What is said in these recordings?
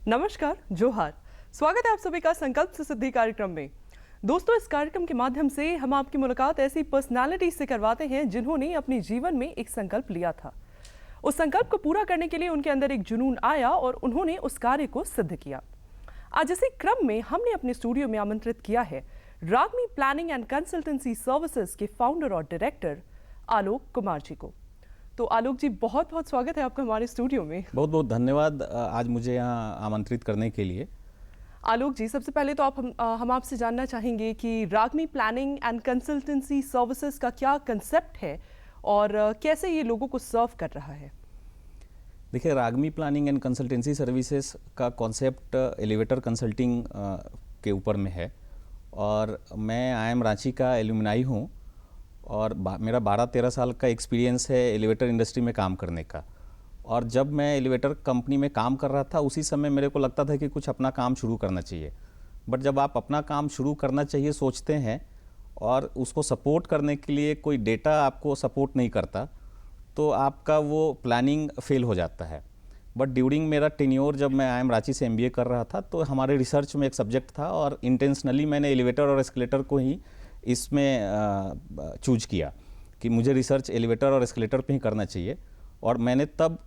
नमस्कार, जोहार। स्वागत है आप सभी का संकल्प से सिद्धि कार्यक्रम में। दोस्तों, इस कार्यक्रम के माध्यम से हम आपकी मुलाकात ऐसी पर्सनालिटी से करवाते हैं जिन्होंने अपने जीवन में एक संकल्प लिया था। उस संकल्प को पूरा करने के लिए उनके अंदर एक जुनून आया और उन्होंने उस कार्य को सिद्ध किया। आज इसी क्रम में हमने अपने स्टूडियो में आमंत्रित किया है रागमी प्लानिंग एंड कंसल्टेंसी सर्विसेज के फाउंडर और डायरेक्टर आलोक कुमार जी को। तो आलोक जी, बहुत बहुत स्वागत है आपका हमारे स्टूडियो में। बहुत बहुत धन्यवाद आज मुझे यहाँ आमंत्रित करने के लिए। आलोक जी, सबसे पहले तो हम आपसे जानना चाहेंगे कि रागमी प्लानिंग एंड कंसल्टेंसी सर्विसेज का क्या कंसेप्ट है और कैसे ये लोगों को सर्व कर रहा है। देखिए, रागमी प्लानिंग एंड कंसल्टेंसी सर्विसेज का कॉन्सेप्ट एलिवेटर कंसल्टिंग के ऊपर में है और मैं IIM रांची का एल्यूमिनाई हूँ और मेरा 12-13 साल का एक्सपीरियंस है एलिवेटर इंडस्ट्री में काम करने का। और जब मैं एलिवेटर कंपनी में काम कर रहा था उसी समय मेरे को लगता था कि कुछ अपना काम शुरू करना चाहिए। बट जब आप अपना काम शुरू करना चाहिए सोचते हैं और उसको सपोर्ट करने के लिए कोई डेटा आपको सपोर्ट नहीं करता तो आपका वो प्लानिंग फेल हो जाता है। बट ड्यूरिंग मेरा टेन्योर जब मैं IIM रांची से MBA कर रहा था तो हमारे रिसर्च में एक सब्जेक्ट था और इंटेंशनली मैंने एलिवेटर और एस्केलेटर को ही इसमें चूज किया कि मुझे रिसर्च एलिवेटर और एस्केलेटर पे ही करना चाहिए। और मैंने तब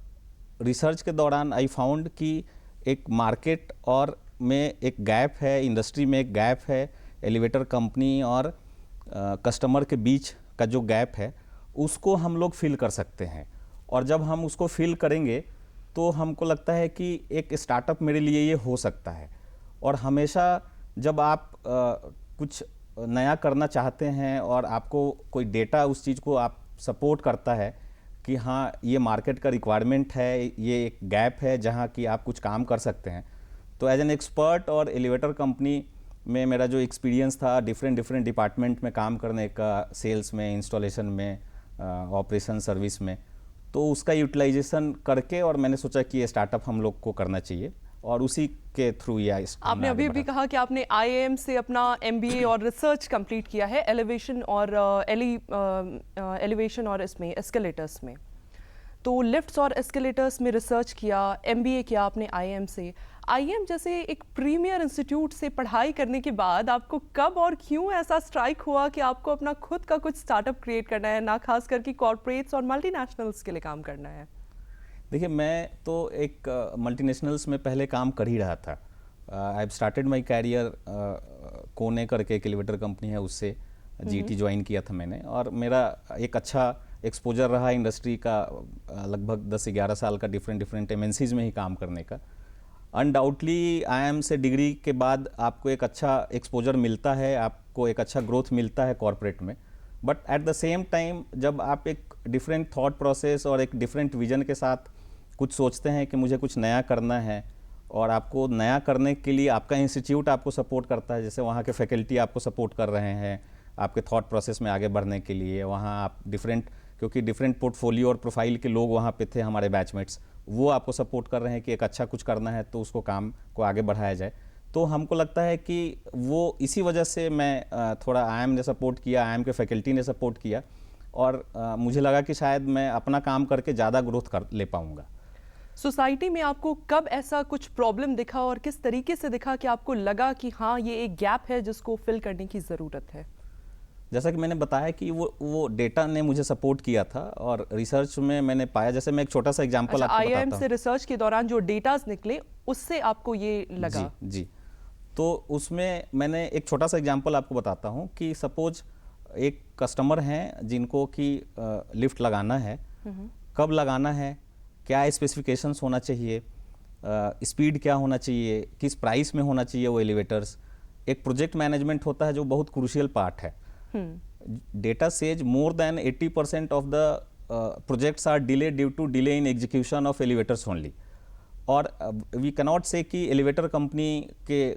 रिसर्च के दौरान आई फाउंड कि एक मार्केट और में एक गैप है, इंडस्ट्री में एक गैप है, एलिवेटर कंपनी और कस्टमर के बीच का जो गैप है उसको हम लोग फिल कर सकते हैं। और जब हम उसको फिल करेंगे तो हमको लगता है कि एक स्टार्टअप मेरे लिए ये हो सकता है। और हमेशा जब आप कुछ नया करना चाहते हैं और आपको कोई डेटा उस चीज़ को आप सपोर्ट करता है कि हाँ ये मार्केट का रिक्वायरमेंट है, ये एक गैप है जहाँ कि आप कुछ काम कर सकते हैं। तो एज एन एक्सपर्ट और एलिवेटर कंपनी में मेरा जो एक्सपीरियंस था डिफरेंट डिपार्टमेंट में काम करने का, सेल्स में, इंस्टॉलेशन में, ऑपरेशन सर्विस में, तो उसका यूटिलाइजेशन करके और मैंने सोचा कि ये स्टार्टअप हम लोग को करना चाहिए और उसी के थ्रू या आपने अभी भी कहा कि आपने IIM से अपना MBA और रिसर्च कंप्लीट किया है एलिवेशन और इसमें एस्केलेटर्स में। तो लिफ्ट्स और एस्केलेटर्स में रिसर्च किया, MBA किया आपने IIM से। IIM जैसे एक प्रीमियर इंस्टीट्यूट से पढ़ाई करने के बाद आपको कब और क्यों ऐसा स्ट्राइक हुआ कि आपको अपना खुद का कुछ स्टार्टअप क्रिएट करना है, ना खास करके कॉर्पोरेट्स और मल्टीनेशनल्स के लिए काम करना है? देखिए, मैं तो एक मल्टीनेशनल्स में पहले काम कर ही रहा था। I have started my career कोने करके एक एलिवेटर कंपनी है, उससे GT ज्वाइन किया था मैंने और मेरा एक अच्छा एक्सपोजर रहा इंडस्ट्री का, लगभग 10-11 साल का डिफरेंट MNCs में ही काम करने का। अनडाउटली IIM से डिग्री के बाद आपको एक अच्छा एक्सपोजर मिलता है, आपको एक अच्छा ग्रोथ मिलता है कॉर्पोरेट में। But at the same time जब आप एक डिफरेंट थॉट प्रोसेस और एक डिफरेंट विजन के साथ कुछ सोचते हैं कि मुझे कुछ नया करना है और आपको नया करने के लिए आपका इंस्टीट्यूट आपको सपोर्ट करता है, जैसे वहाँ के फैकल्टी आपको सपोर्ट कर रहे हैं आपके थॉट प्रोसेस में आगे बढ़ने के लिए, वहाँ आप क्योंकि डिफरेंट पोर्टफोलियो और प्रोफाइल के लोग वहाँ पे थे, हमारे बैचमेट्स, वो आपको सपोर्ट कर रहे हैं कि एक अच्छा कुछ करना है तो उसको काम को आगे बढ़ाया जाए। तो हमको लगता है कि वो इसी वजह से मैं थोड़ा IIM ने सपोर्ट किया, IIM के फैकल्टी ने सपोर्ट किया और मुझे लगा कि शायद मैं अपना काम करके ज़्यादा ग्रोथ कर ले पाऊँगा। सोसाइटी में आपको कब ऐसा कुछ प्रॉब्लम दिखा और किस तरीके से दिखा कि आपको लगा कि हाँ ये एक गैप है जिसको फिल करने की ज़रूरत है? जैसा कि मैंने बताया कि वो डेटा ने मुझे सपोर्ट किया था और रिसर्च में मैंने पाया, जैसे मैं एक छोटा सा एग्जांपल आपको बताता हूँ। IIM से रिसर्च के दौरान जो डेटास निकले उससे आपको ये लगा? जी। तो उसमें मैंने एक छोटा सा एग्जांपल आपको बताता हूँ कि सपोज एक कस्टमर हैं जिनको कि लिफ्ट लगाना है, कब लगाना है, क्या स्पेसिफिकेशंस होना चाहिए, स्पीड क्या होना चाहिए, किस प्राइस में होना चाहिए वो एलिवेटर्स। एक प्रोजेक्ट मैनेजमेंट होता है जो बहुत क्रूशियल पार्ट है। Data says more than 80% of the projects are delay due to delay in execution of elevators only. और वी कैनॉट से कि एलिवेटर कंपनी के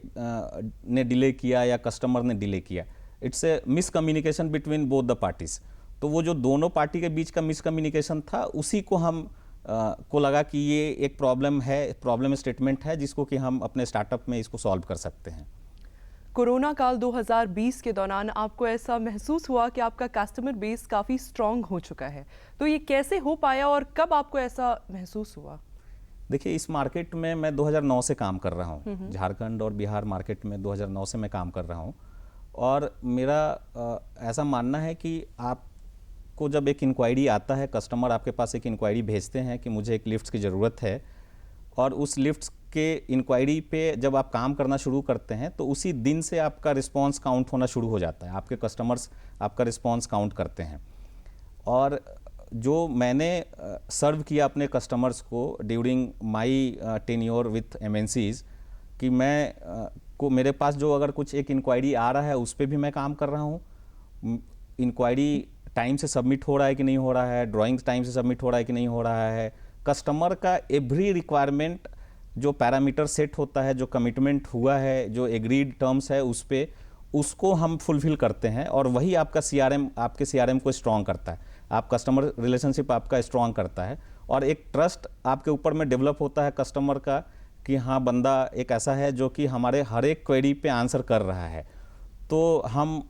ने डिले किया या कस्टमर ने डिले किया। It's a miscommunication between both the parties. तो वो जो दोनों पार्टी के बीच का मिसकम्युनिकेशन था उसी को हम को लगा कि ये एक प्रॉब्लम स्टेटमेंट है जिसको कि हम अपने स्टार्टअप में इसको सॉल्व कर सकते हैं। कोरोना काल 2020 के दौरान आपको ऐसा महसूस हुआ कि आपका कस्टमर बेस काफ़ी स्ट्रॉन्ग हो चुका है, तो ये कैसे हो पाया और कब आपको ऐसा महसूस हुआ? देखिए, इस मार्केट में मैं 2009 से काम कर रहा हूँ। झारखंड और बिहार मार्केट में 2009 से मैं काम कर रहा हूँ। और मेरा ऐसा मानना है कि आपको जब एक इंक्वायरी आता है, कस्टमर आपके पास एक इंक्वायरी भेजते हैं कि मुझे एक लिफ्ट की ज़रूरत है, और उस लिफ्ट के इंक्वायरी पे जब आप काम करना शुरू करते हैं तो उसी दिन से आपका रिस्पांस काउंट होना शुरू हो जाता है। आपके कस्टमर्स आपका रिस्पांस काउंट करते हैं। और जो मैंने सर्व किया अपने कस्टमर्स को during my tenure with MNCs, कि को मेरे पास जो अगर कुछ एक इंक्वायरी आ रहा है उस पर भी मैं काम कर रहा हूँ। इंक्वायरी टाइम से सबमिट हो रहा है कि नहीं हो रहा है, ड्राइंग्स टाइम से सबमिट हो रहा है कि नहीं हो रहा है, कस्टमर का एवरी रिक्वायरमेंट जो पैरामीटर सेट होता है, जो कमिटमेंट हुआ है, जो एग्रीड टर्म्स है उस पे, उसको हम फुलफिल करते हैं। और वही आपका सीआरएम, आपके सीआरएम को स्ट्रॉन्ग करता है, आप कस्टमर रिलेशनशिप आपका स्ट्रॉन्ग करता है, और एक ट्रस्ट आपके ऊपर में डेवलप होता है कस्टमर का कि हाँ, बंदा एक ऐसा है जो कि हमारे हर एक क्वेरी पे आंसर कर रहा है। तो हम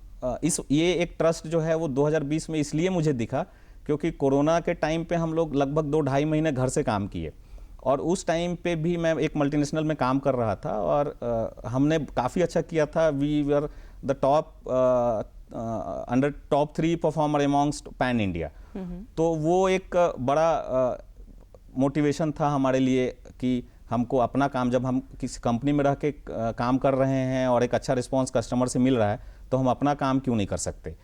ये एक ट्रस्ट जो है वो 2020 में इसलिए मुझे दिखा क्योंकि कोरोना के टाइम पे हम लोग लगभग 2-2.5 महीने घर से काम किए, और उस टाइम पे भी मैं एक मल्टीनेशनल में काम कर रहा था, और हमने काफ़ी अच्छा किया था। We were the under top 3 performer amongst pan India. तो वो एक बड़ा मोटिवेशन था हमारे लिए कि हमको अपना काम, जब हम किसी कंपनी में रह के काम कर रहे हैं और एक अच्छा रिस्पांस कस्टमर से मिल रहा है, तो हम अपना काम क्यों नहीं कर सकते।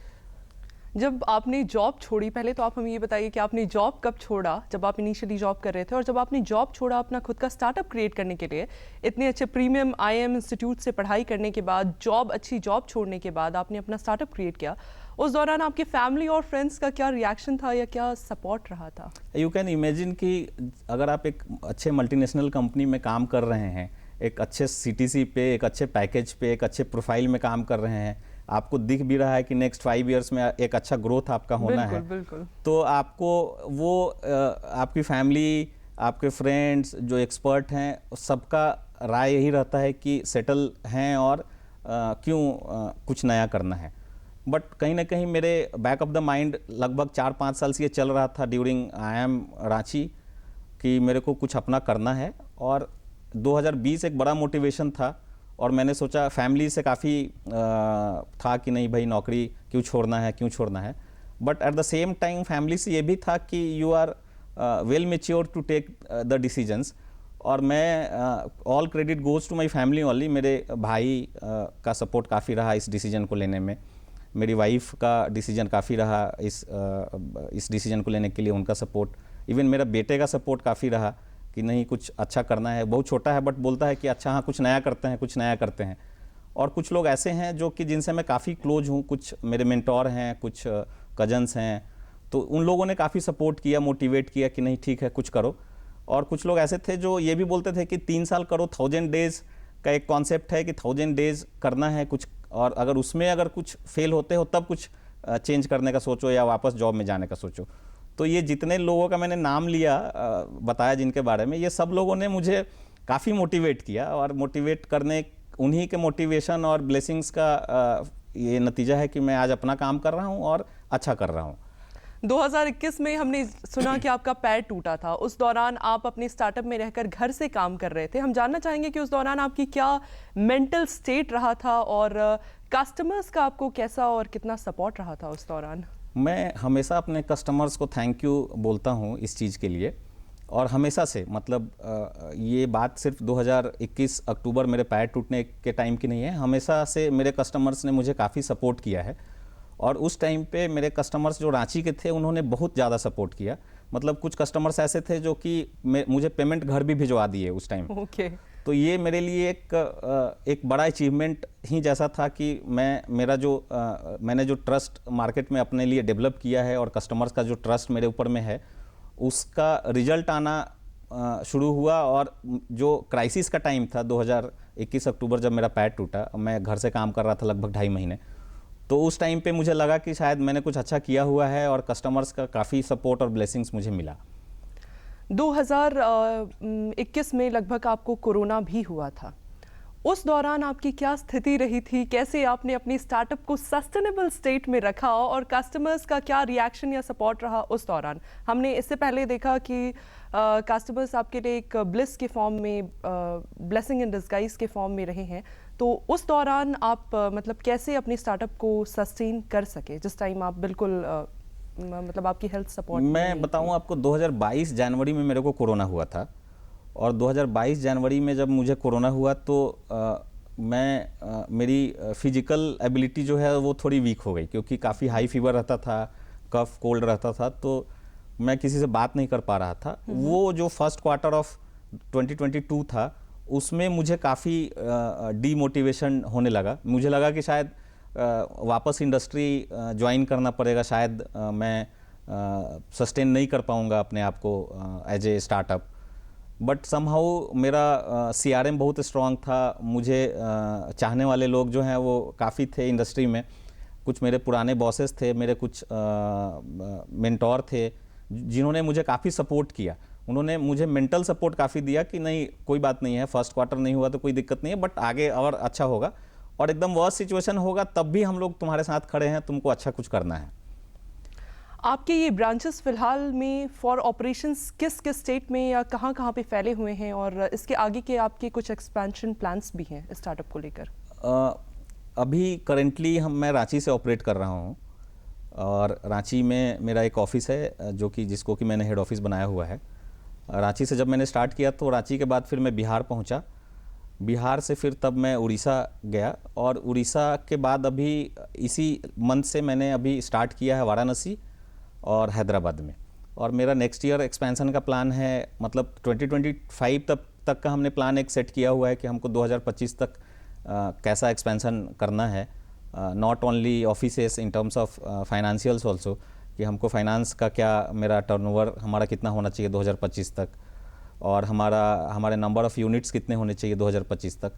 जब आपने जॉब छोड़ी, पहले तो आप हमें ये बताइए कि आपने जॉब कब छोड़ा, जब आप इनिशियली जॉब कर रहे थे, और जब आपने जॉब छोड़ा अपना खुद का स्टार्टअप क्रिएट करने के लिए, इतने अच्छे प्रीमियम आईएम इंस्टीट्यूट से पढ़ाई करने के बाद, अच्छी जॉब छोड़ने के बाद आपने अपना स्टार्टअप क्रिएट किया, उस दौरान आपके फैमिली और फ्रेंड्स का क्या रिएक्शन था या क्या सपोर्ट रहा था? यू कैन इमेजिन कि अगर आप एक अच्छे मल्टीनेशनल कंपनी में काम कर रहे हैं, एक अच्छे सीटीसी पे, एक अच्छे पैकेज पे, एक अच्छे प्रोफाइल में काम कर रहे हैं, आपको दिख भी रहा है कि नेक्स्ट 5 इयर्स में एक अच्छा ग्रोथ आपका होना है, बिल्कुल। तो आपको वो आपकी फैमिली, आपके फ्रेंड्स जो एक्सपर्ट हैं, सबका राय यही रहता है कि सेटल हैं और क्यों कुछ नया करना है। बट कहीं ना कहीं मेरे बैक ऑफ द माइंड लगभग 4-5 साल से ये चल रहा था ड्यूरिंग आई एम रांची कि मेरे को कुछ अपना करना है, और 2020 एक बड़ा मोटिवेशन था। और मैंने सोचा, फैमिली से काफ़ी था कि नहीं भाई, नौकरी क्यों छोड़ना है, but at the same time family से ये भी था कि you are well mature to take the decisions. और मैं all credit goes to my family only. मेरे भाई का सपोर्ट काफ़ी रहा इस डिसीजन को लेने में, मेरी वाइफ का डिसीजन काफ़ी रहा इस डिसीजन को लेने के लिए, उनका सपोर्ट, इवन मेरा बेटे का सपोर्ट काफ़ी रहा कि नहीं, कुछ अच्छा करना है। बहुत छोटा है बट बोलता है कि अच्छा हाँ, कुछ नया करते हैं। और कुछ लोग ऐसे हैं जो कि जिनसे मैं काफ़ी क्लोज हूँ, कुछ मेरे मेंटोर हैं, कुछ कजन्स हैं, तो उन लोगों ने काफ़ी सपोर्ट किया, मोटिवेट किया कि नहीं ठीक है, कुछ करो। और कुछ लोग ऐसे थे जो ये भी बोलते थे कि 3 साल करो, 1000 डेज़ का एक कॉन्सेप्ट है कि 1000 डेज़ करना है कुछ, और अगर उसमें अगर कुछ फेल होते हो तब कुछ चेंज करने का सोचो या वापस जॉब में जाने का सोचो। तो ये जितने लोगों का मैंने नाम लिया, बताया जिनके बारे में, ये सब लोगों ने मुझे काफ़ी मोटिवेट किया, और मोटिवेट करने, उन्हीं के मोटिवेशन और ब्लेसिंग्स का ये नतीजा है कि मैं आज अपना काम कर रहा हूँ और अच्छा कर रहा हूँ। 2021 में हमने सुना कि आपका पैर टूटा था, उस दौरान आप अपने स्टार्टअप में रहकर घर से काम कर रहे थे। हम जानना चाहेंगे कि उस दौरान आपकी क्या मेंटल स्टेट रहा था, और कस्टमर्स का आपको कैसा और कितना सपोर्ट रहा था उस दौरान? मैं हमेशा अपने कस्टमर्स को थैंक यू बोलता हूँ इस चीज़ के लिए, और हमेशा से, मतलब ये बात सिर्फ 2021 अक्टूबर मेरे पैर टूटने के टाइम की नहीं है, हमेशा से मेरे कस्टमर्स ने मुझे काफ़ी सपोर्ट किया है। और उस टाइम पे मेरे कस्टमर्स जो रांची के थे उन्होंने बहुत ज़्यादा सपोर्ट किया। मतलब कुछ कस्टमर्स ऐसे थे जो कि मुझे पेमेंट घर भी भिजवा दिए उस टाइम। ओके। तो ये मेरे लिए एक बड़ा अचीवमेंट ही जैसा था कि मैंने जो ट्रस्ट मार्केट में अपने लिए डेवलप किया है, और कस्टमर्स का जो ट्रस्ट मेरे ऊपर में है, उसका रिजल्ट आना शुरू हुआ। और जो क्राइसिस का टाइम था 2021 अक्टूबर, जब मेरा पैर टूटा, मैं घर से काम कर रहा था लगभग 2.5 महीने, तो उस टाइम पे मुझे लगा कि शायद मैंने कुछ अच्छा किया हुआ है, और कस्टमर्स का काफ़ी सपोर्ट और ब्लेसिंग्स मुझे मिला। 2021 में लगभग आपको कोरोना भी हुआ था। उस दौरान आपकी क्या स्थिति रही थी, कैसे आपने अपनी स्टार्टअप को सस्टेनेबल स्टेट में रखा और कस्टमर्स का क्या रिएक्शन या सपोर्ट रहा उस दौरान? हमने इससे पहले देखा कि कस्टमर्स आपके लिए एक ब्लिस के फॉर्म में, ब्लेसिंग इन डिस्गाइज के फॉर्म में रहे हैं, तो उस दौरान आप मतलब कैसे अपनी स्टार्टअप को सस्टेन कर सके जिस टाइम आप बिल्कुल मतलब आपकी हेल्थ सपोर्ट? मैं बताऊं आपको, 2022 जनवरी में मेरे को कोरोना हुआ था, और 2022 जनवरी में जब मुझे कोरोना हुआ तो मेरी फिजिकल एबिलिटी जो है वो थोड़ी वीक हो गई, क्योंकि काफ़ी हाई फीवर रहता था, कफ कोल्ड रहता था, तो मैं किसी से बात नहीं कर पा रहा था। वो जो फर्स्ट क्वार्टर ऑफ 2022 था उसमें मुझे काफ़ी डीमोटिवेशन होने लगा। मुझे लगा कि शायद वापस इंडस्ट्री ज्वाइन करना पड़ेगा, शायद मैं सस्टेन नहीं कर पाऊंगा अपने आप को as a startup. But somehow मेरा CRM बहुत स्ट्रांग था, मुझे चाहने वाले लोग जो हैं वो काफ़ी थे इंडस्ट्री में। कुछ मेरे पुराने बॉसेस थे, मेरे कुछ मेंटोर थे जिन्होंने मुझे काफ़ी सपोर्ट किया। उन्होंने मुझे मेंटल सपोर्ट काफ़ी दिया कि नहीं, कोई बात नहीं है, फर्स्ट क्वार्टर नहीं हुआ तो कोई दिक्कत नहीं है, बट आगे और अच्छा होगा, और एकदम वर्स्ट सिचुएशन होगा तब भी हम लोग तुम्हारे साथ खड़े हैं, तुमको अच्छा कुछ करना है। आपके ये ब्रांचेस फिलहाल में फॉर ऑपरेशंस किस किस स्टेट में या कहाँ कहाँ पे फैले हुए हैं, और इसके आगे के आपके कुछ एक्सपेंशन प्लान्स भी हैं स्टार्टअप को लेकर? अभी करेंटली मैं रांची से ऑपरेट कर रहा हूँ, और रांची में मेरा एक ऑफिस है जिसको कि मैंने हेड ऑफिस बनाया हुआ है। रांची से जब मैंने स्टार्ट किया तो रांची के बाद फिर मैं बिहार पहुँचा, बिहार से फिर तब मैं उड़ीसा गया, और उड़ीसा के बाद अभी इसी मंथ से मैंने अभी स्टार्ट किया है वाराणसी और हैदराबाद में। और मेरा नेक्स्ट ईयर एक्सपेंशन का प्लान है, मतलब 2025 तक का हमने प्लान एक सेट किया हुआ है कि हमको 2025 तक कैसा एक्सपेंशन करना है, not only offices in terms of financials also, कि हमको फाइनेंस का क्या, मेरा टर्नओवर हमारा कितना होना चाहिए 2025 तक, और हमारे नंबर ऑफ़ यूनिट्स कितने होने चाहिए 2025 तक।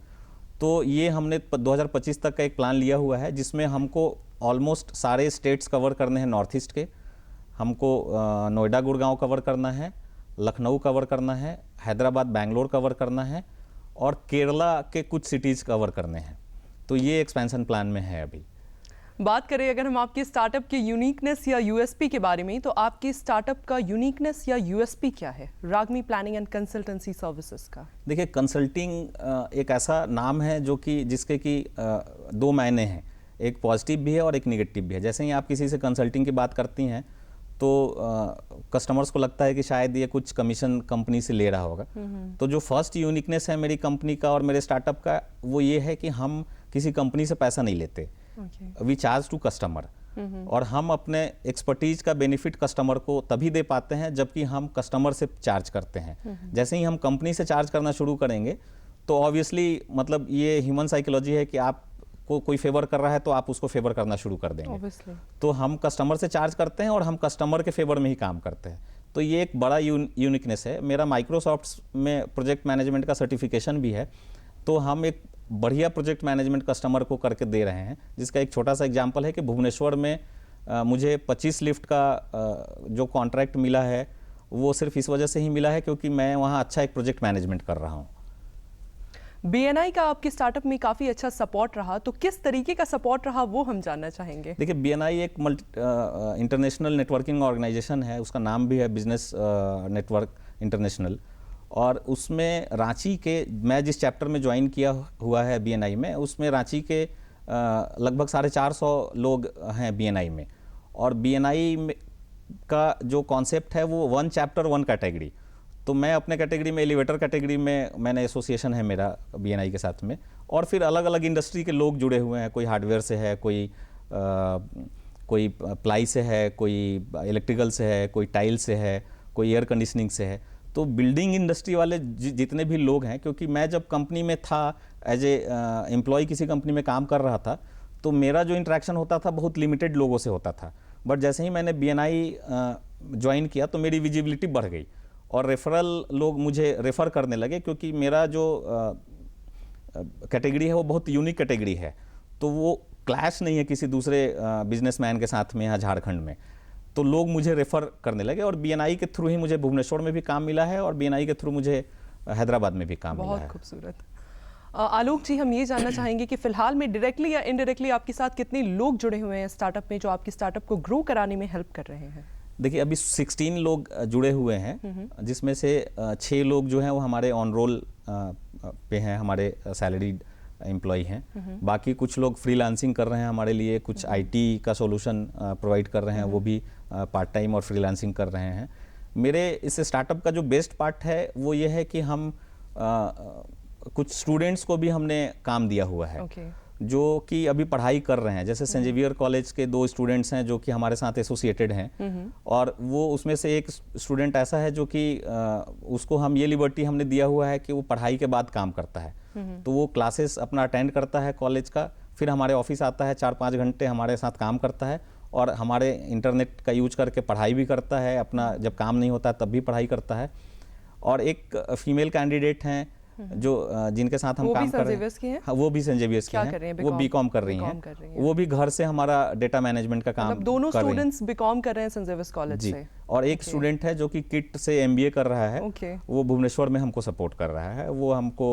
तो ये हमने 2025 तक का एक प्लान लिया हुआ है, जिसमें हमको ऑलमोस्ट सारे स्टेट्स कवर करने हैं नॉर्थ ईस्ट के। हमको नोएडा गुड़गांव कवर करना है, लखनऊ कवर करना है, हैदराबाद बेंगलोर कवर करना है, और केरला के कुछ सिटीज़ कवर करने हैं। तो ये एक्सपेंशन प्लान में है अभी। बात करें अगर हम आपकी स्टार्टअप के यूनिकनेस या यूएसपी के बारे में, तो आपकी स्टार्टअप का यूनिकनेस या यूएसपी क्या है रागमी प्लानिंग एंड कंसल्टेंसी सर्विसेज का? देखिए, कंसल्टिंग एक ऐसा नाम है जो कि जिसके कि दो मायने हैं, एक पॉजिटिव भी है और एक निगेटिव भी है। जैसे ही आप किसी से कंसल्टिंग की बात करती हैं तो कस्टमर्स को लगता है कि शायद ये कुछ कमीशन कंपनी से ले रहा होगा। तो जो फर्स्ट यूनिकनेस है मेरी कंपनी का और मेरे स्टार्टअप का, वो ये है कि हम किसी कंपनी से पैसा नहीं लेते, वी चार्ज टू कस्टमर। और हम अपने एक्सपर्टीज का बेनिफिट कस्टमर को तभी दे पाते हैं जबकि हम कस्टमर से चार्ज करते हैं। जैसे ही हम कंपनी से चार्ज करना शुरू करेंगे तो ऑब्वियसली, मतलब ये ह्यूमन साइकोलॉजी है कि आप को कोई फेवर कर रहा है तो आप उसको फेवर करना शुरू कर देंगे। Obviously. तो हम कस्टमर से चार्ज करते हैं और हम कस्टमर के फेवर में ही काम करते हैं। तो ये एक बड़ा यूनिकनेस है। मेरा माइक्रोसॉफ्ट में प्रोजेक्ट मैनेजमेंट का सर्टिफिकेशन भी है, तो हम एक बढ़िया प्रोजेक्ट मैनेजमेंट कस्टमर को करके दे रहे हैं। जिसका एक छोटा सा एग्जांपल है कि भुवनेश्वर में मुझे 25 लिफ्ट का जो कॉन्ट्रैक्ट मिला है वो सिर्फ इस वजह से ही मिला है क्योंकि मैं वहाँ अच्छा एक प्रोजेक्ट मैनेजमेंट कर रहा हूँ। BNI का आपके स्टार्टअप में काफ़ी अच्छा सपोर्ट रहा, तो किस तरीके का सपोर्ट रहा वो हम जानना चाहेंगे। देखिए, BNI एक इंटरनेशनल नेटवर्किंग ऑर्गेनाइजेशन है, उसका नाम भी है बिजनेस नेटवर्क इंटरनेशनल, और उसमें रांची के, मैं जिस चैप्टर में ज्वाइन किया हुआ है BNI में, उसमें रांची के लगभग 450 लोग हैं BNI में। और BNI का जो कॉन्सेप्ट है वो 1 चैप्टर 1 कैटेगरी। तो मैं अपने कैटेगरी में, एलिवेटर कैटेगरी में मैंने एसोसिएशन है मेरा BNI के साथ में, और फिर अलग अलग इंडस्ट्री के लोग जुड़े हुए हैं। कोई हार्डवेयर से है, कोई प्लाई से है, कोई इलेक्ट्रिकल से है, कोई टाइल से है, कोई एयर कंडीशनिंग से है। तो बिल्डिंग इंडस्ट्री वाले जितने भी लोग हैं, क्योंकि मैं जब कंपनी में था एज ए एम्प्लॉय किसी कंपनी में काम कर रहा था, तो मेरा जो इंटरेक्शन होता था बहुत लिमिटेड लोगों से होता था। बट जैसे ही मैंने BNI ज्वाइन किया तो मेरी विजिबिलिटी बढ़ गई और रेफरल लोग मुझे रेफ़र करने लगे, क्योंकि मेरा जो कैटेगरी है वो बहुत यूनिक कैटेगरी है। तो वो क्लैश नहीं है किसी दूसरे बिजनेसमैन के साथ में यहाँ झारखंड में। तो लोग मुझे रेफ़र करने लगे और BNI के थ्रू ही मुझे भुवनेश्वर में भी काम मिला है और BNI के थ्रू मुझे हैदराबाद में भी काम मिला है। बहुत खूबसूरत। आलोक जी, हम ये जानना चाहेंगे कि फिलहाल में डायरेक्टली या इनडायरेक्टली आपके साथ कितने लोग जुड़े हुए हैं स्टार्टअप में जो आपकी स्टार्टअप को ग्रो कराने में हेल्प कर रहे हैं? देखिए, अभी 16 लोग जुड़े हुए हैं, जिसमें से 6 लोग जो हैं वो हमारे ऑन रोल पे हैं, हमारे सैलरीड एम्प्लॉय हैं। बाकी कुछ लोग फ्रीलांसिंग कर रहे हैं हमारे लिए, कुछ आईटी का सॉल्यूशन प्रोवाइड कर रहे हैं, वो भी पार्ट टाइम और फ्रीलांसिंग कर रहे हैं। मेरे इस स्टार्टअप का जो बेस्ट पार्ट है वो ये है कि हम कुछ स्टूडेंट्स को भी हमने काम दिया हुआ है, जो कि अभी पढ़ाई कर रहे हैं। जैसे सेंट जेवियर कॉलेज के 2 स्टूडेंट्स हैं जो कि हमारे साथ एसोसिएटेड हैं, और वो उसमें से एक स्टूडेंट ऐसा है जो कि उसको हम ये लिबर्टी हमने दिया हुआ है कि वो पढ़ाई के बाद काम करता है। तो वो क्लासेस अपना अटेंड करता है कॉलेज का, फिर हमारे ऑफिस आता है, 4-5 घंटे हमारे साथ काम करता है, और हमारे इंटरनेट का यूज करके पढ़ाई भी करता है अपना, जब काम नहीं होता तब भी पढ़ाई करता है। और एक फीमेल कैंडिडेट हैं जो जिनके साथ हम काम कर रहे हैं। हाँ, वो भी सेंट जेवियर्स की हैं, वो बीकॉम कर रही हैं। वो भी घर से हमारा डेटा मैनेजमेंट का काम, दोनों स्टूडेंट्स बीकॉम कर रहे हैं सेंट जेवियर्स कॉलेज से। और एक स्टूडेंट है जो कि किट से एमबीए कर रहा है, वो भुवनेश्वर में हमको सपोर्ट कर रहा है। वो हमको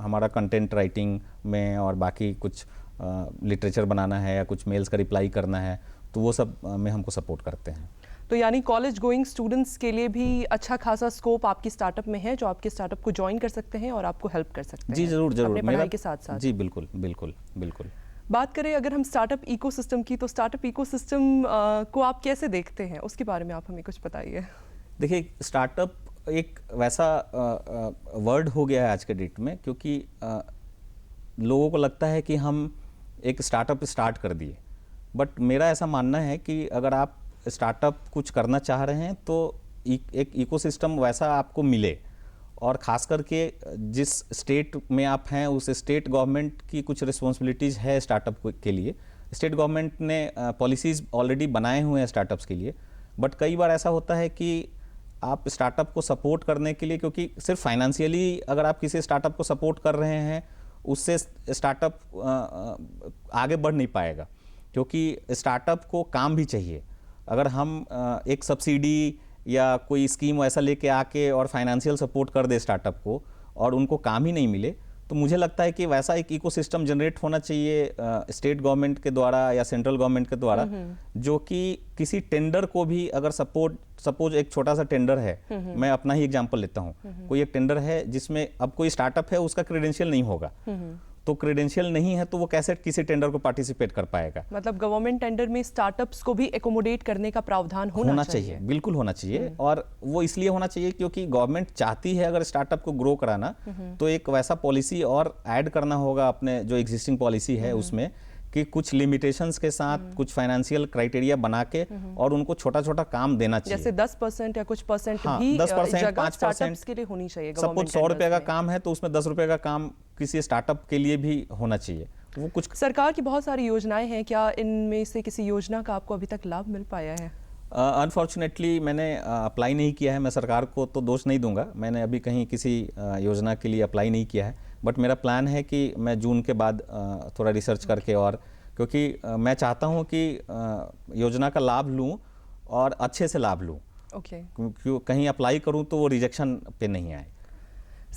हमारा कंटेंट राइटिंग में और बाकी कुछ लिटरेचर बनाना है या कुछ मेल्स का रिप्लाई करना है, तो वो सब में हमको सपोर्ट करते हैं। तो यानी कॉलेज गोइंग स्टूडेंट्स के लिए भी अच्छा खासा स्कोप आपकी स्टार्टअप में है, जो आपके स्टार्टअप को ज्वाइन कर सकते हैं और आपको हेल्प कर सकते हैं। जी जरूर जरूर, अपने पढ़ाई के साथ साथ। जी बिल्कुल बिल्कुल बिल्कुल। बात करें अगर हम स्टार्टअप इकोसिस्टम की, तो स्टार्टअप इकोसिस्टम को आप कैसे देखते हैं, उसके बारे में आप हमें कुछ बताइए। देखिए, स्टार्टअप एक वैसा वर्ड हो गया है आज के डेट में, क्योंकि लोगों को लगता है कि हम एक स्टार्टअप स्टार्ट कर दिए, बट मेरा ऐसा मानना है कि अगर आप स्टार्टअप कुछ करना चाह रहे हैं तो एक इकोसिस्टम वैसा आपको मिले, और ख़ास करके जिस स्टेट में आप हैं उस स्टेट गवर्नमेंट की कुछ रिस्पॉन्सिबिलिटीज़ है स्टार्टअप के लिए। स्टेट गवर्नमेंट ने पॉलिसीज़ ऑलरेडी बनाए हुए हैं स्टार्टअप्स के लिए, बट कई बार ऐसा होता है कि आप स्टार्टअप को सपोर्ट करने के लिए, क्योंकि सिर्फ फाइनेंशियली अगर आप किसी स्टार्टअप को सपोर्ट कर रहे हैं उससे स्टार्टअप आगे बढ़ नहीं पाएगा, क्योंकि स्टार्टअप को काम भी चाहिए। अगर हम एक सब्सिडी या कोई स्कीम ऐसा लेके आके और फाइनेंशियल सपोर्ट कर दे स्टार्टअप को और उनको काम ही नहीं मिले, तो मुझे लगता है कि वैसा एक इकोसिस्टम जनरेट होना चाहिए स्टेट गवर्नमेंट के द्वारा या सेंट्रल गवर्नमेंट के द्वारा, जो कि किसी टेंडर को भी अगर सपोज एक छोटा सा टेंडर है, मैं अपना ही एग्जांपल लेता हूँ, कोई एक टेंडर है जिसमें अब कोई स्टार्टअप है, उसका क्रेडेंशियल नहीं होगा, तो क्रेडेंशियल नहीं है तो वो कैसे किसी टेंडर को पार्टिसिपेट कर पाएगा। मतलब गवर्नमेंट टेंडर में स्टार्टअप्स को भी एकोमोडेट करने का प्रावधान होना चाहिए। बिल्कुल होना चाहिए, और वो इसलिए होना चाहिए क्योंकि गवर्नमेंट चाहती है अगर स्टार्टअप को ग्रो कराना, तो एक वैसा पॉलिसी और ऐड करना होगा अपने जो एग्जिस्टिंग पॉलिसी है उसमें, कि कुछ लिमिटेशंस के साथ कुछ फाइनेंशियल क्राइटेरिया बना के और उनको छोटा छोटा काम देना चाहिए। जैसे 10% या कुछ परसेंट भी 10%, 5% के लिए होनी चाहिए। सपोज 100 रुपए का काम है तो उसमें 10 रुपए का काम किसी स्टार्टअप के लिए भी होना चाहिए। वो कुछ सरकार की बहुत सारी योजनाएं हैं, क्या इनमें से किसी योजना का आपको अभी तक लाभ मिल पाया है? अनफॉर्चुनेटली मैंने अप्लाई नहीं किया है। मैं सरकार को तो दोष नहीं दूंगा, मैंने अभी कहीं किसी योजना के लिए अप्लाई नहीं किया है, बट मेरा प्लान है कि मैं जून के बाद थोड़ा रिसर्च करके, और क्योंकि मैं चाहता हूं कि योजना का लाभ लूं और अच्छे से लाभ लूं, क्योंकि कहीं अप्लाई करूं तो वो रिजेक्शन पे नहीं आए।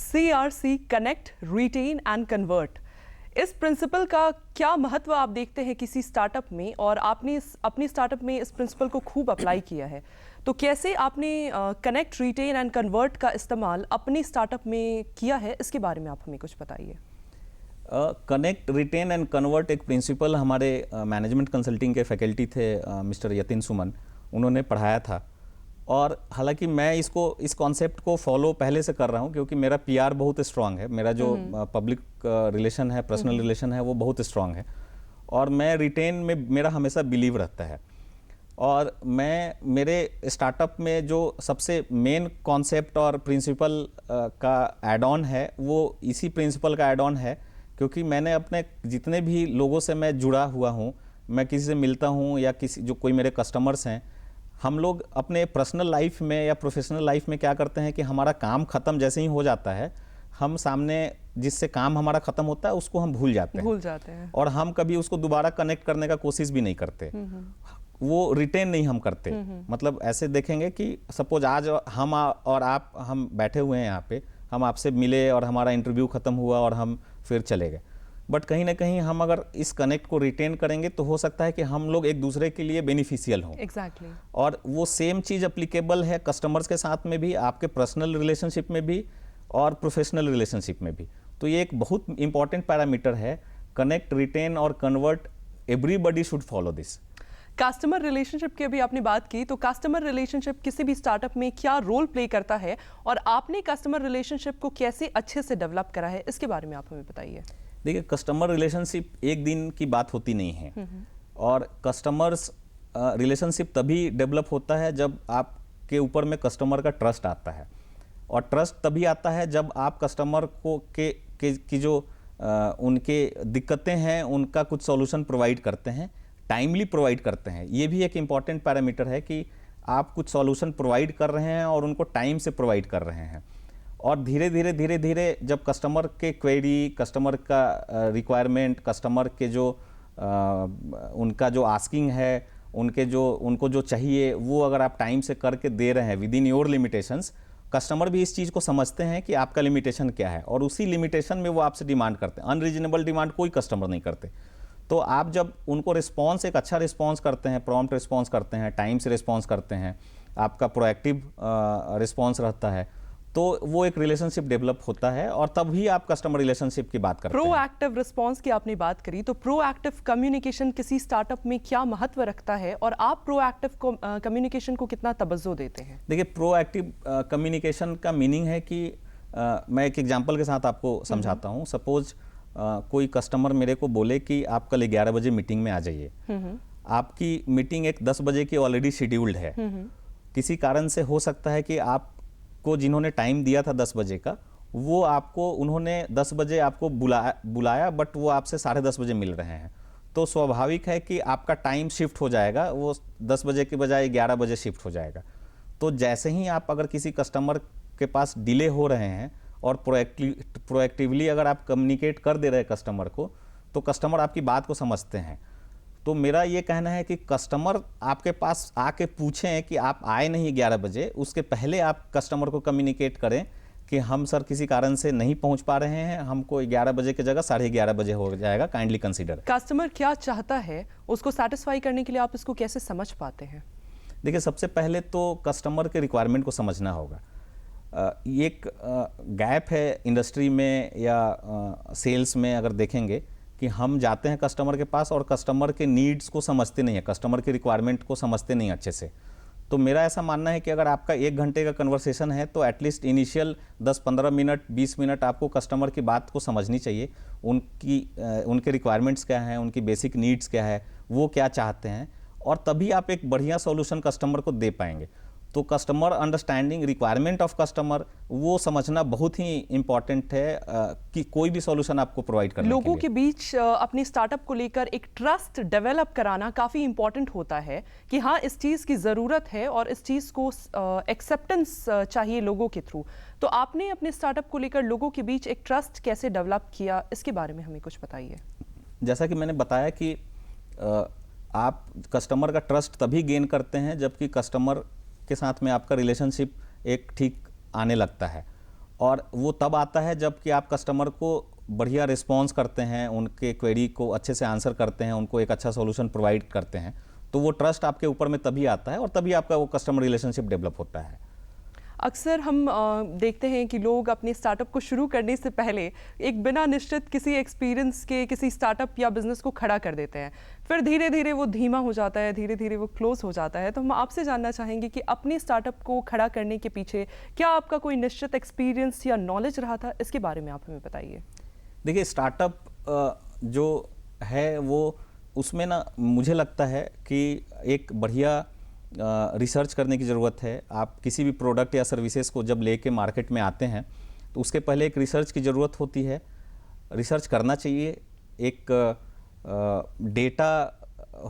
CRC, connect, retain and convert, इस प्रिंसिपल का क्या महत्व आप देखते हैं किसी स्टार्टअप में, और आपने अपनी स्टार्टअप में इस प्रिंसिपल को खूब अप्लाई किया है, तो कैसे आपने कनेक्ट, रिटेन एंड कन्वर्ट का इस्तेमाल अपनी स्टार्टअप में किया है, इसके बारे में आप हमें कुछ बताइए। कनेक्ट, रिटेन एंड कन्वर्ट एक प्रिंसिपल हमारे मैनेजमेंट कंसल्टिंग के फैकल्टी थे, मिस्टर यतिन सुमन, उन्होंने पढ़ाया था, और हालांकि मैं इस कॉन्सेप्ट को फॉलो पहले से कर रहा हूं, क्योंकि मेरा PR बहुत स्ट्रांग है, मेरा जो पब्लिक रिलेशन है, पर्सनल रिलेशन है, वो बहुत स्ट्रांग है, और मैं रिटेन में मेरा हमेशा बिलीव रहता है। और मैं मेरे स्टार्टअप में जो सबसे मेन कॉन्सेप्ट और प्रिंसिपल का एड ऑन है, वो इसी प्रिंसिपल का एड ऑन है, क्योंकि मैंने अपने जितने भी लोगों से मैं जुड़ा हुआ हूँ, मैं किसी से मिलता हूँ या किसी जो कोई मेरे कस्टमर्स हैं, हम लोग अपने पर्सनल लाइफ में या प्रोफेशनल लाइफ में क्या करते हैं कि हमारा काम ख़त्म जैसे ही हो जाता है, हम सामने जिससे काम हमारा ख़त्म होता है उसको हम भूल जाते हैं, और हम कभी उसको दोबारा कनेक्ट करने का कोशिश भी नहीं करते, वो रिटेन नहीं हम करते। मतलब ऐसे देखेंगे कि सपोज आज हम और आप हम बैठे हुए हैं यहाँ पे, हम आपसे मिले और हमारा इंटरव्यू ख़त्म हुआ और हम फिर चले गए। बट कहीं ना कहीं हम अगर इस कनेक्ट को रिटेन करेंगे तो हो सकता है कि हम लोग एक दूसरे के लिए बेनिफिशियल हों। एग्जैक्टली। और वो सेम चीज़ अप्लीकेबल है कस्टमर्स के साथ में भी, आपके पर्सनल रिलेशनशिप में भी और प्रोफेशनल रिलेशनशिप में भी। तो ये एक बहुत इंपॉर्टेंट पैरामीटर है, कनेक्ट, रिटेन और convert, everybody should follow this. Customer relationship की अभी आपने बात की, तो कस्टमर रिलेशनशिप किसी भी स्टार्टअप में क्या रोल प्ले करता है और आपने कस्टमर रिलेशनशिप को कैसे अच्छे से डेवलप करा है, इसके बारे में आप हमें बताइए। देखिए, कस्टमर रिलेशनशिप एक दिन की बात होती नहीं है, और कस्टमर्स रिलेशनशिप तभी डेवलप होता है जब आपके ऊपर में कस्टमर का ट्रस्ट आता है। और ट्रस्ट तभी आता है जब आप कस्टमर को की जो उनके दिक्कतें हैं उनका कुछ सॉल्यूशन प्रोवाइड करते हैं, टाइमली प्रोवाइड करते हैं। ये भी एक इम्पॉर्टेंट पैरामीटर है कि आप कुछ सॉल्यूशन प्रोवाइड कर रहे हैं और उनको टाइम से प्रोवाइड कर रहे हैं। और धीरे धीरे जब कस्टमर के क्वेरी, कस्टमर का रिक्वायरमेंट, कस्टमर के जो उनका जो आस्किंग है, उनको जो चाहिए वो अगर आप टाइम से करके दे रहे हैं with in your limitations, customer भी इस चीज़ को समझते हैं कि आपका लिमिटेशन क्या है और उसी लिमिटेशन में वो आपसे डिमांड करते हैं। अनरीजनेबल डिमांड कोई कस्टमर नहीं करते। तो आप जब उनको रिस्पॉन्स, एक अच्छा रिस्पॉन्स करते हैं, प्रॉम्प्ट रिस्पॉन्स करते हैं, टाइम से रिस्पॉन्स करते हैं, आपका प्रोएक्टिव रिस्पॉन्स रहता है, तो वो एक रिलेशनशिप डेवलप होता है और तभी आप कस्टमर रिलेशनशिप की बात करते हैं। प्रोएक्टिव रिस्पॉन्स की आपने बात करी, तो प्रोएक्टिव कम्युनिकेशन किसी स्टार्टअप में क्या महत्व रखता है और आप प्रोएक्टिव कम्युनिकेशन को कितना तवज्जो देते हैं? देखिए, प्रोएक्टिव कम्युनिकेशन का मीनिंग है कि मैं एक एग्जांपल के साथ आपको समझाता हूँ। सपोज कोई कस्टमर मेरे को बोले कि आप कल 11 बजे मीटिंग में आ जाइए। आपकी मीटिंग एक 10 बजे की ऑलरेडी शेड्यूल्ड है। किसी कारण से हो सकता है कि आपको जिन्होंने टाइम दिया था 10 बजे का, वो आपको उन्होंने 10 बजे आपको बुलाया बट वो आपसे 10:30 बजे मिल रहे हैं। तो स्वाभाविक है कि आपका टाइम शिफ्ट हो जाएगा, वो 10 बजे के बजाय 11 बजे शिफ्ट हो जाएगा। तो जैसे ही आप अगर किसी कस्टमर के पास डिले हो रहे हैं और प्रोएक्टिवली अगर आप कम्युनिकेट कर दे रहे हैं कस्टमर को, तो कस्टमर आपकी बात को समझते हैं। तो मेरा ये कहना है कि कस्टमर आपके पास आके पूछें कि आप आए नहीं 11 बजे, उसके पहले आप कस्टमर को कम्युनिकेट करें कि हम सर किसी कारण से नहीं पहुंच पा रहे हैं, हमको 11 बजे की जगह 11:30 बजे हो जाएगा, काइंडली कंसीडर। कस्टमर क्या चाहता है उसको सेटिस्फाई करने के लिए आप इसको कैसे समझ पाते हैं? देखिए, सबसे पहले तो कस्टमर के रिक्वायरमेंट को समझना होगा। एक गैप है इंडस्ट्री में या सेल्स में, अगर देखेंगे कि हम जाते हैं कस्टमर के पास और कस्टमर के नीड्स को समझते नहीं है, कस्टमर के रिक्वायरमेंट को समझते नहीं अच्छे से। तो मेरा ऐसा मानना है कि अगर आपका 1 घंटे का कन्वर्सेशन है तो एटलीस्ट इनिशियल 10-15 मिनट, 20 मिनट आपको कस्टमर की बात को समझनी चाहिए। उनके रिक्वायरमेंट्स क्या हैं, उनकी बेसिक नीड्स क्या है, वो क्या चाहते हैं, और तभी आप एक बढ़िया सॉल्यूशन कस्टमर को दे पाएंगे। तो customer understanding, requirement of customer, वो समझना बहुत ही इंपॉर्टेंट है कि कोई भी सॉल्यूशन आपको प्रोवाइड करने के लिए। लोगों के बीच अपने स्टार्टअप को लेकर एक ट्रस्ट डेवलप कराना काफ़ी इंपॉर्टेंट होता है कि हाँ, इस चीज़ की ज़रूरत है और इस चीज़ को एक्सेप्टेंस चाहिए लोगों के थ्रू। तो आपने अपने स्टार्टअप को लेकर लोगों के बीच एक ट्रस्ट कैसे डेवलप किया, इसके बारे में हमें कुछ बताइए। जैसा कि मैंने बताया कि आप कस्टमर का ट्रस्ट तभी गेन करते हैं जबकि कस्टमर के साथ में आपका रिलेशनशिप एक ठीक आने लगता है, और वो तब आता है जबकि आप कस्टमर को बढ़िया रिस्पॉन्स करते हैं, उनके क्वेरी को अच्छे से आंसर करते हैं, उनको एक अच्छा सॉल्यूशन प्रोवाइड करते हैं। तो वो ट्रस्ट आपके ऊपर में तभी आता है और तभी आपका वो कस्टमर रिलेशनशिप डेवलप होता है। अक्सर हम देखते हैं कि लोग अपने स्टार्टअप को शुरू करने से पहले एक बिना निश्चित किसी एक्सपीरियंस के किसी स्टार्टअप या बिजनेस को खड़ा कर देते हैं, फिर धीरे धीरे वो धीमा हो जाता है, धीरे धीरे वो क्लोज हो जाता है। तो हम आपसे जानना चाहेंगे कि अपने स्टार्टअप को खड़ा करने के पीछे क्या आपका कोई निश्चित एक्सपीरियंस या नॉलेज रहा था, इसके बारे में आप हमें बताइए। देखिए, स्टार्टअप जो है वो उसमें ना मुझे लगता है कि एक बढ़िया रिसर्च करने की ज़रूरत है। आप किसी भी प्रोडक्ट या सर्विसेज को जब लेके मार्केट में आते हैं तो उसके पहले एक रिसर्च की ज़रूरत होती है। रिसर्च करना चाहिए, एक डेटा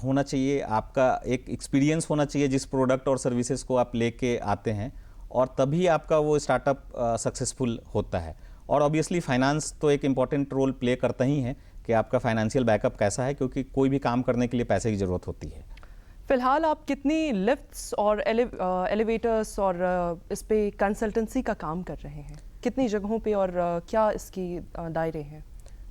होना चाहिए, आपका एक एक्सपीरियंस होना चाहिए जिस प्रोडक्ट और सर्विसेज को आप लेके आते हैं, और तभी आपका वो स्टार्टअप सक्सेसफुल होता है। और ऑब्वियसली फाइनेंस तो एक इम्पॉर्टेंट रोल प्ले करता ही है कि आपका फाइनेंशियल बैकअप कैसा है, क्योंकि कोई भी काम करने के लिए पैसे की ज़रूरत होती है। फिलहाल आप कितनी लिफ्ट्स और एलिवेटर्स और इस पे कंसल्टेंसी का काम कर रहे हैं, कितनी जगहों पे, और क्या इसकी दायरे हैं?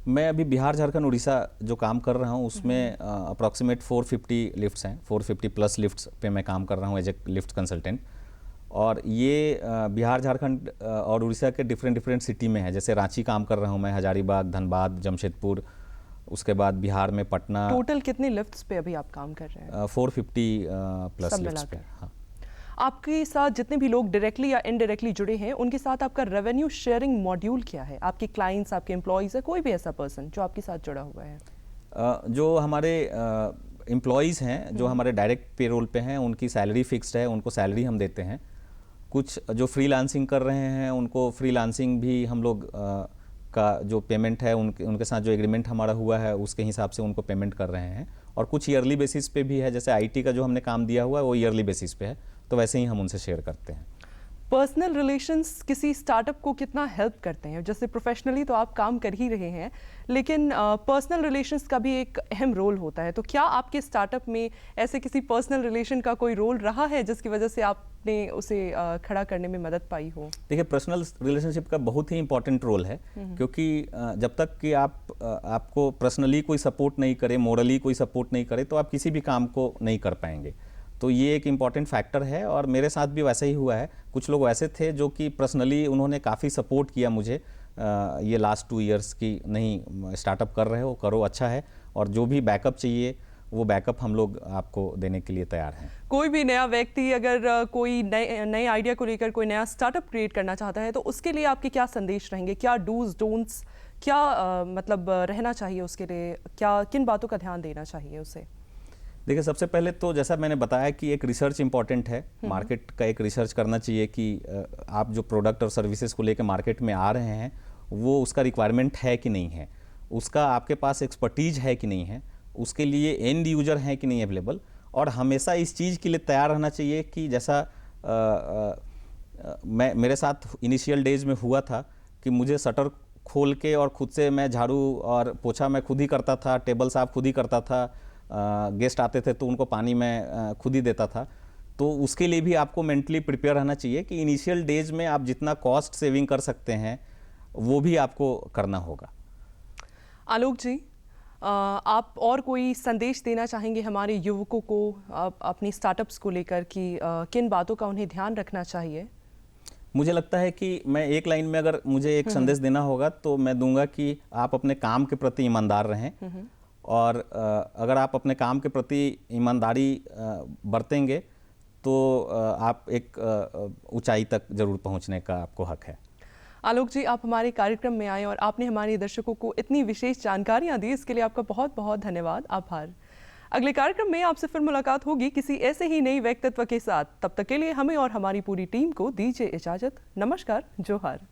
मैं अभी बिहार, झारखंड, उड़ीसा जो काम कर रहा हूँ उसमें अप्रॉक्सीमेट 450 लिफ्ट्स हैं, 450 प्लस लिफ्ट्स पे मैं काम कर रहा हूँ एज ए लिफ्ट कंसल्टेंट। और ये बिहार, झारखंड और उड़ीसा के डिफरेंट सिटी में है। जैसे रांची काम कर रहा हूँ मैं, हजारीबाग, धनबाद, जमशेदपुर, उसके बाद बिहार में पटना। टोटल कितने लिफ्ट्स पे अभी आप काम कर रहे हैं? 450 प्लस लिफ्ट्स पे। हाँ। आपके साथ जितने भी लोग डायरेक्टली या इनडायरेक्टली जुड़े हैं, उनके साथ आपका रेवेन्यू शेयरिंग मॉड्यूल क्या है? आपके क्लाइंट्स, आपके एम्प्लॉयज़ है, कोई भी ऐसा पर्सन जो आपके साथ जुड़ा हुआ है? जो हमारे एम्प्लॉयज़ हैं, जो हमारे डायरेक्ट पेरोल पे हैं, उनकी सैलरी फिक्स्ड है, उनको सैलरी हम देते हैं। कुछ जो फ्रीलांसिंग कर रहे हैं उनको फ्रीलांसिंग भी हम लोग का जो पेमेंट है उनके साथ जो एग्रीमेंट हमारा हुआ है उसके हिसाब से उनको पेमेंट कर रहे हैं। और कुछ ईयरली बेसिस पे भी है, जैसे आईटी का जो हमने काम दिया हुआ है वो ईयरली बेसिस पे है, तो वैसे ही हम उनसे शेयर करते हैं। पर्सनल रिलेशंस किसी स्टार्टअप को कितना हेल्प करते हैं? जैसे प्रोफेशनली तो आप काम कर ही रहे हैं, लेकिन पर्सनल रिलेशंस का भी एक अहम रोल होता है। तो क्या आपके स्टार्टअप में ऐसे किसी पर्सनल रिलेशन का कोई रोल रहा है जिसकी वजह से आपने उसे खड़ा करने में मदद पाई हो? देखिए, पर्सनल रिलेशनशिप का बहुत ही इंपॉर्टेंट रोल है, क्योंकि जब तक कि आपको पर्सनली कोई सपोर्ट नहीं करे, मोरली कोई सपोर्ट नहीं करे, तो आप किसी भी काम को नहीं कर पाएंगे। तो ये एक इम्पॉर्टेंट फैक्टर है और मेरे साथ भी वैसा ही हुआ है। कुछ लोग ऐसे थे जो कि पर्सनली उन्होंने काफ़ी सपोर्ट किया मुझे ये लास्ट 2 इयर्स की, नहीं स्टार्टअप कर रहे हो, करो, अच्छा है, और जो भी बैकअप चाहिए वो बैकअप हम लोग आपको देने के लिए तैयार हैं। कोई भी नया व्यक्ति अगर कोई नए आइडिया को लेकर कोई नया स्टार्टअप क्रिएट करना चाहता है तो उसके लिए आपके क्या संदेश रहेंगे? क्या डूज डोंट्स, क्या मतलब रहना चाहिए उसके लिए? क्या किन बातों का ध्यान देना चाहिए उसे? देखिए, सबसे पहले तो जैसा मैंने बताया कि एक रिसर्च इंपॉर्टेंट है, मार्केट का एक रिसर्च करना चाहिए कि आप जो प्रोडक्ट और सर्विसेज को लेकर मार्केट में आ रहे हैं वो उसका रिक्वायरमेंट है कि नहीं है, उसका आपके पास एक्सपर्टीज है कि नहीं है, उसके लिए एंड यूजर हैं कि नहीं अवेलेबल। और हमेशा इस चीज़ के लिए तैयार रहना चाहिए कि जैसा मेरे साथ इनिशियल डेज में हुआ था कि मुझे शटर खोल के और खुद से मैं झाड़ू और पोछा मैं खुद ही करता था, टेबल साफ खुद ही करता था, गेस्ट आते थे तो उनको पानी मैं खुद ही देता था। तो उसके लिए भी आपको मेंटली प्रिपेयर रहना चाहिए कि इनिशियल डेज में आप जितना कॉस्ट सेविंग कर सकते हैं वो भी आपको करना होगा। आलोक जी, आप और कोई संदेश देना चाहेंगे हमारे युवकों को अपनी स्टार्टअप्स को लेकर कि किन बातों का उन्हें ध्यान रखना चाहिए? मुझे लगता है कि मैं एक लाइन में अगर मुझे एक संदेश देना होगा तो मैं दूंगा कि आप अपने काम के प्रति ईमानदार रहें, और अगर आप अपने काम के प्रति ईमानदारी बरतेंगे तो आप एक ऊंचाई तक जरूर पहुंचने का आपको हक है। आलोक जी, आप हमारे कार्यक्रम में आए और आपने हमारे दर्शकों को इतनी विशेष जानकारियां दी, इसके लिए आपका बहुत बहुत धन्यवाद, आभार। अगले कार्यक्रम में आपसे फिर मुलाकात होगी किसी ऐसे ही नई व्यक्तित्व के साथ। तब तक के लिए हमें और हमारी पूरी टीम को दीजिए इजाजत। नमस्कार, जोहार।